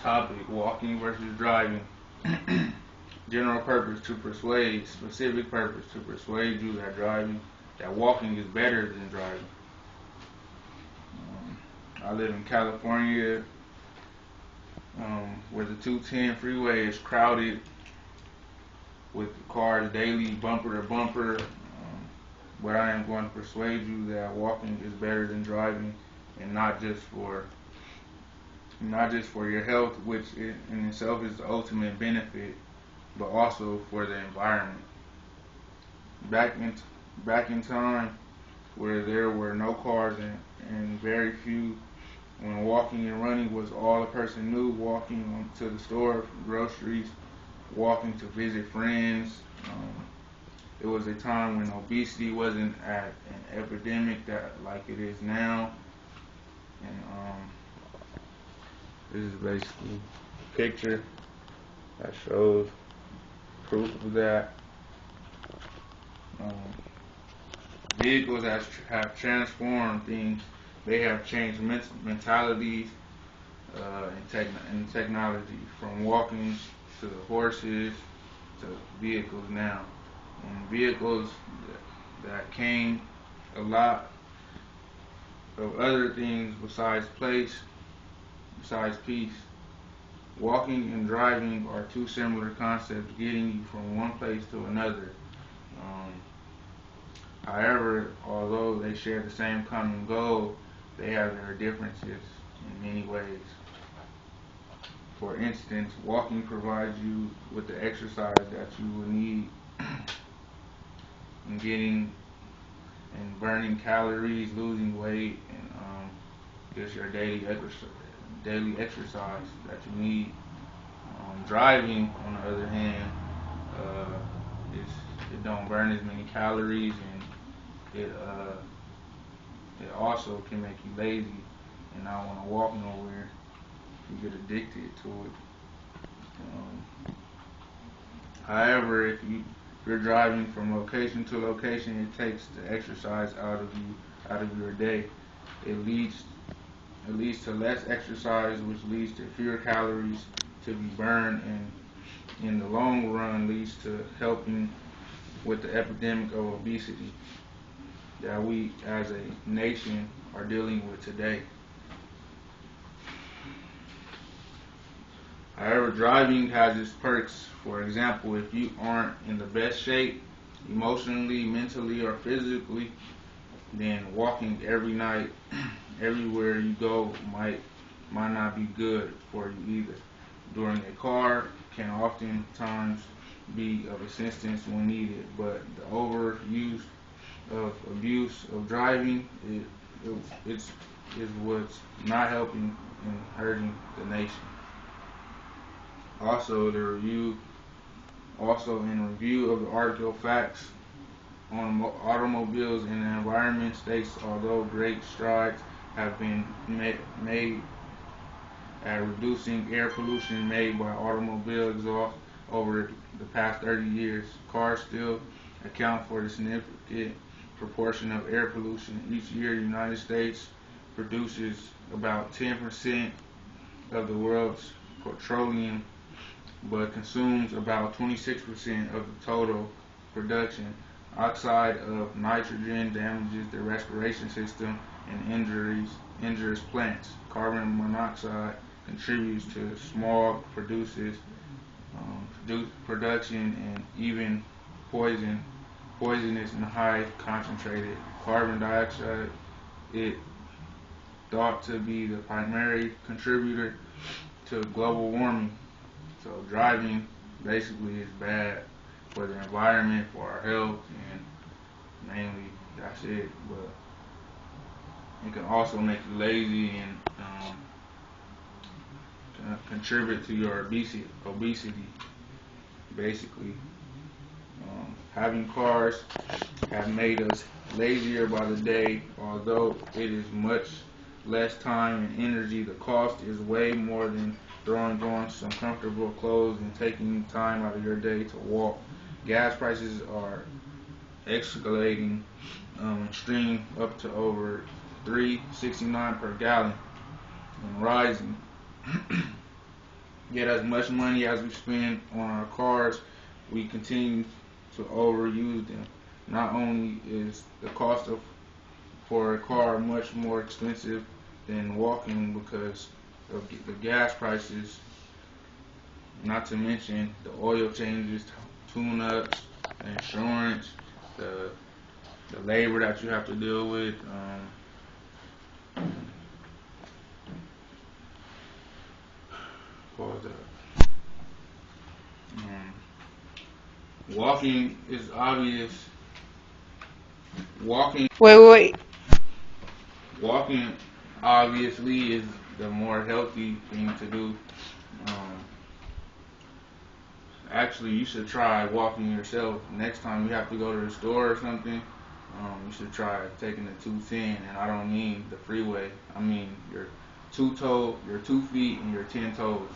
Topic: walking versus driving. General purpose: to persuade. Specific purpose: to persuade you that walking is better than driving. I live in California, where the 210 freeway is crowded with cars daily, bumper to bumper. But I am going to persuade you that walking is better than driving, and not just for your health, which in itself is the ultimate benefit, but also for the environment. Back in time, where there were no cars and very few, when walking and running was all a person knew, walking to the store, groceries, walking to visit friends. It was a time when obesity wasn't at an epidemic like it is now. And this is basically a picture that shows proof of that. Vehicles have transformed things. They have changed mentalities and technology, from walking to horses to vehicles now. And vehicles that came a lot of other things besides peace. Walking and driving are two similar concepts, getting you from one place to another. However, although they share the same common goal, they have their differences in many ways. For instance, walking provides you with the exercise that you will need in getting and burning calories, losing weight, and just your daily exercise that you need. Driving, on the other hand, it don't burn as many calories, and it also can make you lazy and not want to walk nowhere. You get addicted to it. However, if you're driving from location to location, it takes the exercise out of your day. It leads to less exercise, which leads to fewer calories to be burned, and in the long run leads to helping with the epidemic of obesity that we as a nation are dealing with today. However, driving has its perks. For example, if you aren't in the best shape emotionally, mentally, or physically, then walking every night, everywhere you go might not be good for you either. During a car can oftentimes be of assistance when needed, but the overuse of abuse of driving is what's not helping and hurting the nation. Also, in review of the article Facts on Automobiles and the Environment states, although great strides have been made at reducing air pollution made by automobile exhaust over the past 30 years, cars still account for a significant proportion of air pollution. Each year, the United States produces about 10% of the world's petroleum, but consumes about 26% of the total production. Oxide of nitrogen damages the respiration system and injures plants. Carbon monoxide contributes to smog production and even poisonous and high concentrated carbon dioxide. It thought to be the primary contributor to global warming. So driving basically is bad for the environment, for our health, and mainly that's it. But it can also make you lazy and contribute to your obesity. Basically, having cars have made us lazier by the day. Although it is much less time and energy, the cost is way more than throwing on some comfortable clothes and taking time out of your day to walk. Gas prices are escalating extreme, up to over $3.69 per gallon and rising. get as much money as we spend on our cars, we continue to overuse them. Not only is the cost of for a car much more expensive than walking because of the gas prices, not to mention the oil changes, tune-ups, the insurance, the labor that you have to deal with. What was that? Walking is obvious. Walking, Wait. walking, obviously is the more healthy thing to do. Um, Actually, you should try walking yourself. Next time you have to go to the store or something, you should try taking the 210. And I don't mean the freeway. I mean your 2 feet and your 10 toes.